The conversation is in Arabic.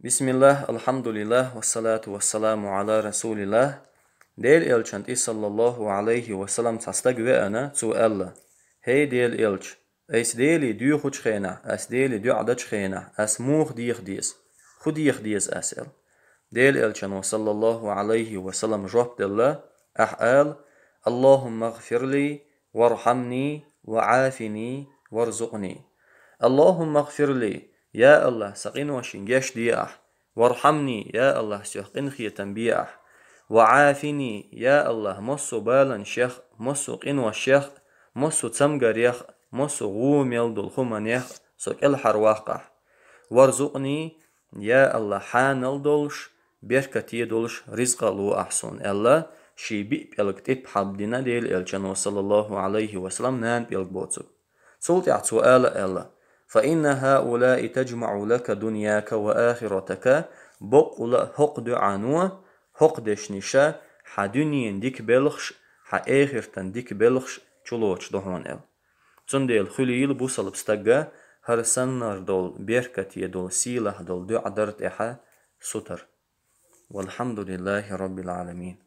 Bismillah, alhamdulillah, wassalatu wassalamu ala rasulillah. Del elçanti sallallahu aleyhi ve sellem tasta güve ana zu Allah. Hey del elç, es deli dü huç khena, es deli dü adaç khena, es muh diyh dies. Khudiyh dies asel. Del elçan ve sallallahu aleyhi ve sellem jop della, ahal, Allahumma gfirli, warhamni, ve afini, warzuqni. Allahumma gfirli, ya Allah, saqin wa shingesh diah. وارحمني يا الله سيحقن خيتن بيح وعافني يا الله مصو بالا شيخ مصو قنوى الشيخ مصو تسمغر يخ مصو غوم يلدل خمان يخ سوك الحرواقع وارزقني يا الله حان الدولش بركتي دولش رزق لو أحسن الله شي بي بيلك تيب حبدنا ديل الجنو صلى الله عليه وسلم نان بيلك بوتسو سولت يعطسو الله فإن هؤلاء تجمع لك دنياك وآخرتك بقل حقد عنوة حقدش نشا حدنين ديك بلخش حآخرتن ديك بلخش چلوچ دهون تنديل خليل بوصل بستقى هر سنر دول بيركتي دول سيله دول دو عدرت إحا ستر والحمد لله رب العالمين.